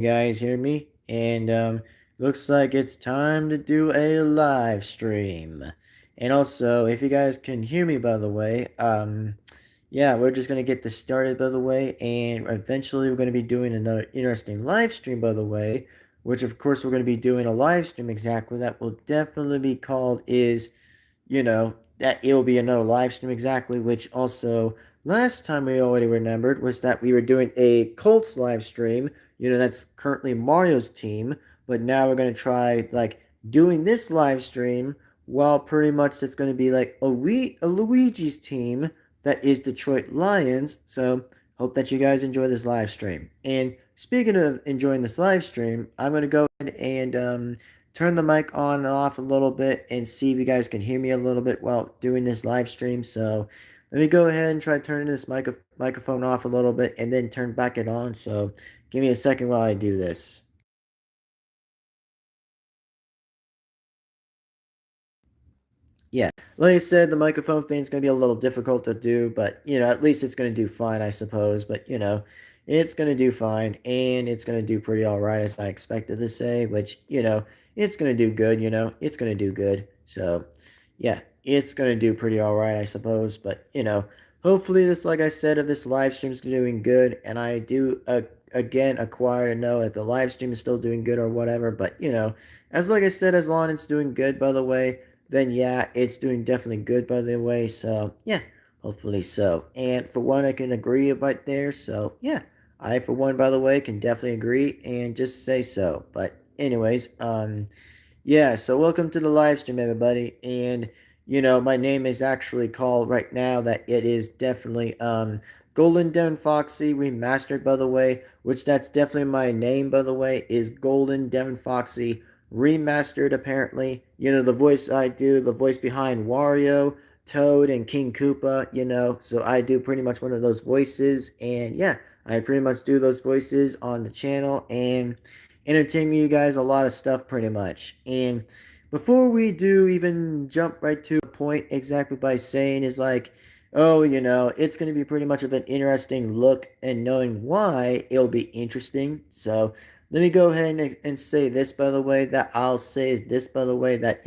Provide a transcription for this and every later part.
You guys hear me? And looks like it's time to do a live stream. And also, if you guys can hear me, by the way, yeah, we're just gonna get this started, by the way, and eventually we're gonna be doing another interesting live stream, by the way, which of course we're gonna be doing a live stream exactly that will definitely be called is that it'll be another live stream exactly, which also last time we already remembered was that we were doing a Colts live stream. That's currently Mario's team, but now we're going to try like doing this live stream while pretty much it's going to be like a Luigi's team that is Detroit Lions. So hope that you guys enjoy this live stream. And speaking of enjoying this live stream, I'm going to go ahead and turn the mic on and off a little bit and see if you guys can hear me a little bit while doing this live stream. So let me go ahead and try turning this microphone off a little bit and then turn back it on. So give me a second while I do this. Yeah, like I said, the microphone thing is going to be a little difficult to do, but at least it's going to do fine, I suppose. But it's going to do fine, and it's going to do pretty all right, as I expected to say. Which it's going to do good. It's going to do good. So, yeah, it's going to do pretty all right, I suppose. But hopefully, this, like I said, if this live stream is doing good, and I do again acquire to know if the live stream is still doing good or whatever. But as like I said, as long as it's doing good, by the way, then yeah, it's doing definitely good, by the way. So yeah, hopefully so. And for one, I can agree about there. So yeah, I for one, by the way, can definitely agree and just say so. But anyways, yeah, so welcome to the live stream, everybody. And my name is actually called right now that it is definitely Golden Devin-Foxy remastered, by the way, which that's definitely my name, by the way, is Golden Devin-Foxy remastered apparently. The voice I do, the voice behind Wario, Toad, and King Koopa, so I do pretty much one of those voices, and yeah, I pretty much do those voices on the channel and entertain you guys a lot of stuff pretty much. And before we do even jump right to the point exactly by saying is like, oh, it's going to be pretty much of an interesting look and knowing why it'll be interesting. So let me go ahead and say this, by the way, that I'll say is this, by the way, that,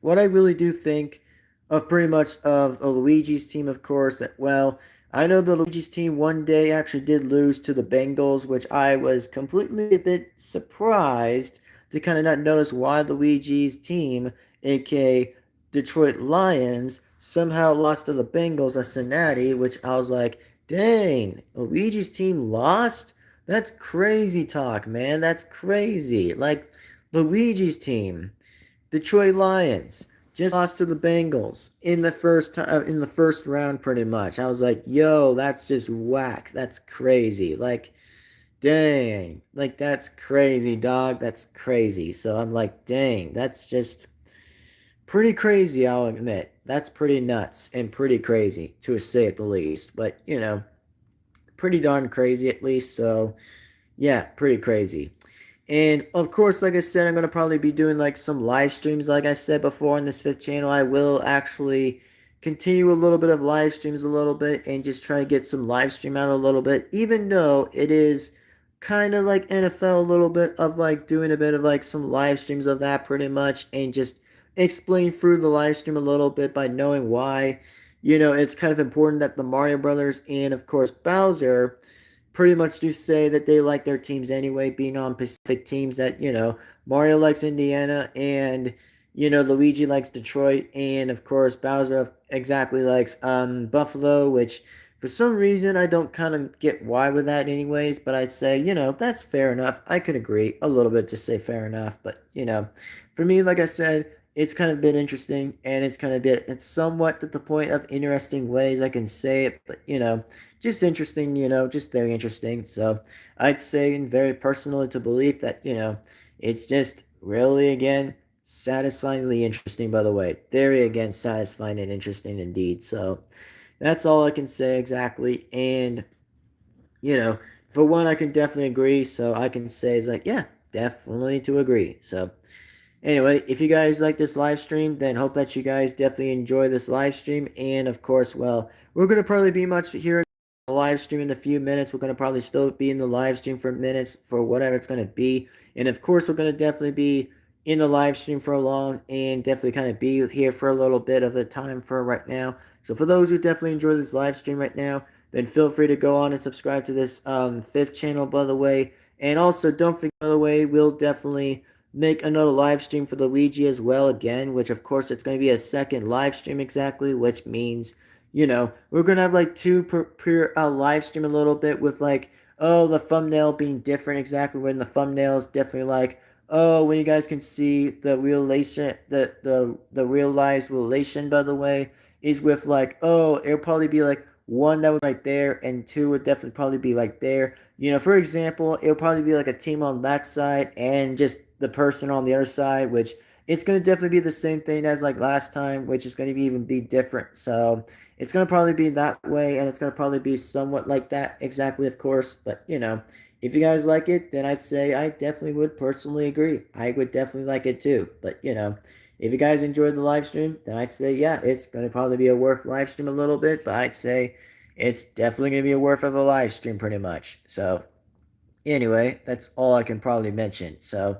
what I really do think of pretty much of the Luigi's team, of course, that, well, I know the Luigi's team one day actually did lose to the Bengals, which I was completely a bit surprised to kind of not notice why Luigi's team, aka Detroit Lions, somehow lost to the Bengals at Cincinnati, which I was like, dang, Luigi's team lost? That's crazy talk, man. That's crazy. Like, Luigi's team. Detroit Lions just lost to the Bengals in the first round pretty much. I was like, "Yo, that's just whack. That's crazy." Like, dang. Like that's crazy, dog. That's crazy. So I'm like, "Dang, that's just pretty crazy, I'll admit. That's pretty nuts and pretty crazy to say at the least. But, pretty darn crazy at least. So, yeah, pretty crazy. And of course, like I said, I'm gonna probably be doing like some live streams, like I said before on this fifth channel. I will actually continue a little bit of live streams a little bit and just try to get some live stream out a little bit, even though it is kind of like NFL a little bit of like doing a bit of like some live streams of that pretty much and just explain through the live stream a little bit by knowing why. It's kind of important that the Mario Brothers and of course Bowser pretty much do say that they like their teams anyway, being on Pacific teams that, Mario likes Indiana and, Luigi likes Detroit. And of course, Bowser exactly likes Buffalo, which for some reason I don't kind of get why with that, anyways. But I'd say, that's fair enough. I could agree a little bit to say fair enough. But, for me, like I said, it's kind of been interesting and it's somewhat at the point of interesting ways I can say it, but just interesting, just very interesting. So I'd say, and very personally to believe that, it's just really, again, satisfyingly interesting, by the way. Very, again, satisfying and interesting indeed. So that's all I can say exactly. And, you know, for one, I can definitely agree. So I can say, is like, yeah, definitely to agree. So anyway, if you guys like this live stream, then hope that you guys definitely enjoy this live stream. And of course, well, we're going to probably be much here live stream in a few minutes. We're going to probably still be in the live stream for minutes for whatever it's going to be. And of course, we're going to definitely be in the live stream for a long and definitely kind of be here for a little bit of a time for right now. So for those who definitely enjoy this live stream right now, then feel free to go on and subscribe to this fifth channel, by the way. And also, don't forget, by the way, we'll definitely make another live stream for Luigi as well again, which of course it's going to be a second live stream exactly, which means, we're going to have like two per live stream a little bit with like, oh, the thumbnail being different exactly when the thumbnail is definitely like, oh, when you guys can see the relation, the realized relation, by the way, is with like, oh, it'll probably be like one that was right there and two would definitely probably be like there. For example, it'll probably be like a team on that side and just the person on the other side, which it's going to definitely be the same thing as like last time, which is going to even be different. So it's going to probably be that way, and it's going to probably be somewhat like that exactly, of course. But, if you guys like it, then I'd say I definitely would personally agree. I would definitely like it too. But, if you guys enjoyed the live stream, then I'd say, yeah, it's going to probably be a worth live stream a little bit, but I'd say it's definitely going to be a worth of a live stream pretty much. So, anyway, that's all I can probably mention. So,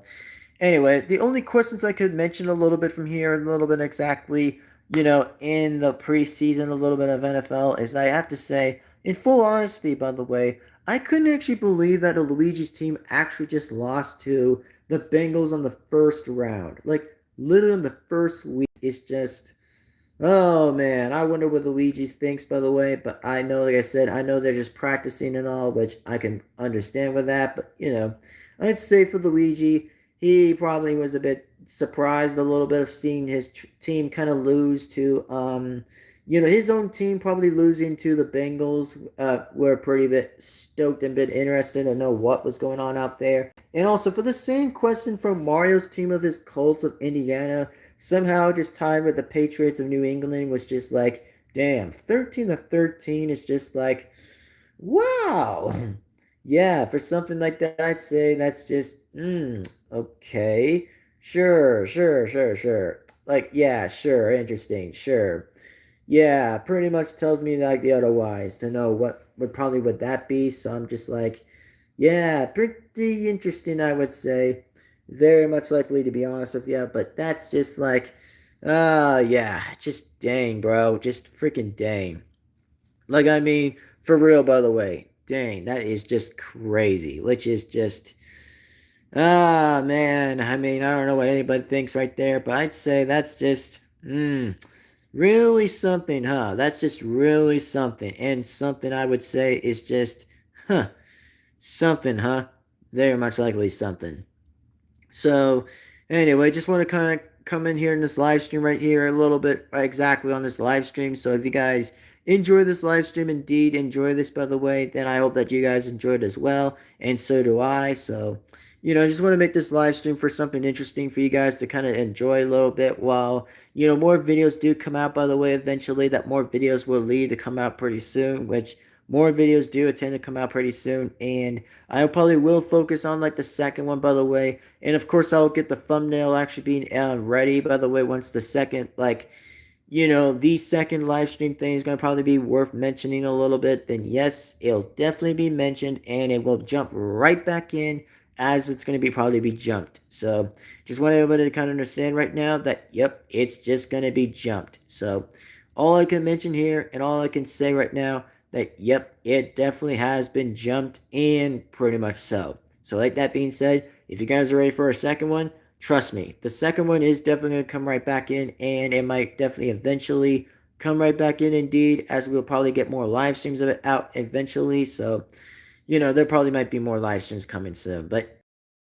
anyway, the only questions I could mention a little bit from here, a little bit exactly, in the preseason, a little bit of NFL, is I have to say, in full honesty, by the way, I couldn't actually believe that the Luigi's team actually just lost to the Bengals on the first round. Like, literally in the first week, it's just. Oh man, I wonder what Luigi thinks, by the way. But I know, like I said, I know they're just practicing and all, which I can understand with that. But I'd say for Luigi, he probably was a bit surprised a little bit of seeing his team kind of lose to, his own team probably losing to the Bengals. Were pretty bit stoked and bit interested to know what was going on out there. And also for the same question from Mario's team of his Colts of Indiana somehow just tied with the Patriots of New England was just like, damn, 13-13 is just like, wow. Yeah, for something like that, I'd say that's just, okay. Sure, sure, sure, sure. Like, yeah, sure, interesting, sure. Yeah, pretty much tells me like the otherwise to know what would that be. So I'm just like, yeah, pretty interesting, I would say. Very much likely to be honest with you, but that's just like, yeah, just dang, bro, just freaking dang. Like, I mean, for real, by the way, dang, that is just crazy. Which is just, man, I mean, I don't know what anybody thinks right there, but I'd say that's just, really something, huh? That's just really something, and something I would say is just, huh, something, huh? Very much likely something. So, anyway, just want to kind of come in here in this live stream right here a little bit exactly on this live stream. So, if you guys enjoy this live stream, indeed enjoy this, by the way, then I hope that you guys enjoyed as well, and so do I. So, I just want to make this live stream for something interesting for you guys to kind of enjoy a little bit while, more videos do come out, by the way, eventually, that more videos will lead to come out pretty soon, which more videos do tend to come out pretty soon, and I probably will focus on like the second one, by the way, and of course I'll get the thumbnail actually being ready, by the way, once the second like the second live stream thing is going to probably be worth mentioning a little bit, then yes, it'll definitely be mentioned and it will jump right back in as it's going to be probably be jumped. So just want everybody to kind of understand right now that, yep, it's just going to be jumped. So all I can mention here and all I can say right now that, yep, it definitely has been jumped and pretty much so. So like that being said, if you guys are ready for a second one, trust me, the second one is definitely going to come right back in, and it might definitely eventually come right back in indeed, as we'll probably get more live streams of it out eventually. So, there probably might be more live streams coming soon. But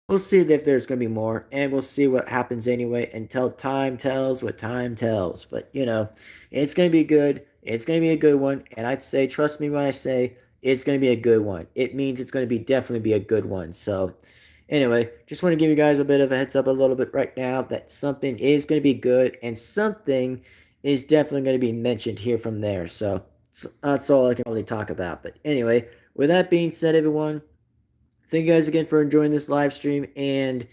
we'll see if there's going to be more, and we'll see what happens anyway until time tells what time tells. But, it's going to be good. It's going to be a good one. And I'd say, trust me when I say it's going to be a good one. It means it's going to be definitely be a good one. So, anyway, just want to give you guys a bit of a heads up a little bit right now that something is going to be good and something is definitely going to be mentioned here from there. So, that's all I can really talk about. But anyway, with that being said, everyone, thank you guys again for enjoying this live stream. And,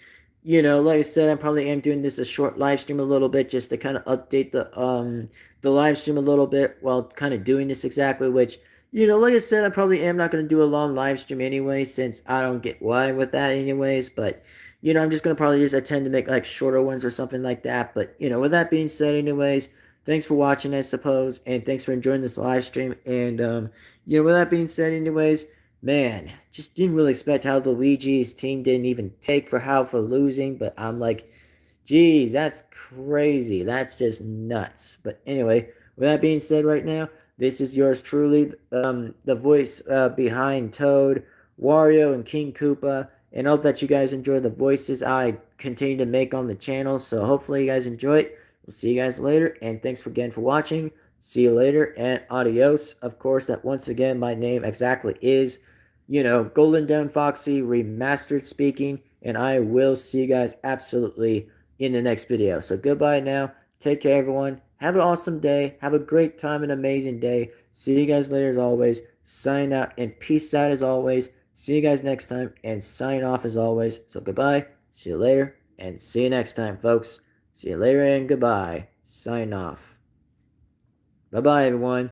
like I said, I probably am doing this a short live stream a little bit just to kind of update the live stream a little bit while kind of doing this exactly, which Like I said, I probably am not going to do a long live stream anyway, since I don't get why with that anyways. But, I'm just going to probably just attend to make like shorter ones or something like that. But, with that being said, anyways, thanks for watching, I suppose. And thanks for enjoying this live stream. And, with that being said, anyways, man, just didn't really expect how Luigi's team didn't even take for how for losing. But I'm like, geez, that's crazy. That's just nuts. But anyway, with that being said, right now, this is yours truly, the voice behind Toad, Wario, and King Koopa. And hope that you guys enjoy the voices I continue to make on the channel. So hopefully you guys enjoy it. We'll see you guys later. And thanks again for watching. See you later and adios. Of course, that once again, my name exactly is, Golden Devin-Foxy Remastered speaking. And I will see you guys absolutely in the next video. So goodbye now. Take care, everyone. Have an awesome day. Have a great time, an amazing day. See you guys later as always. Sign out and peace out as always. See you guys next time and sign off as always. So goodbye. See you later and see you next time, folks. See you later and goodbye. Sign off. Bye-bye, everyone.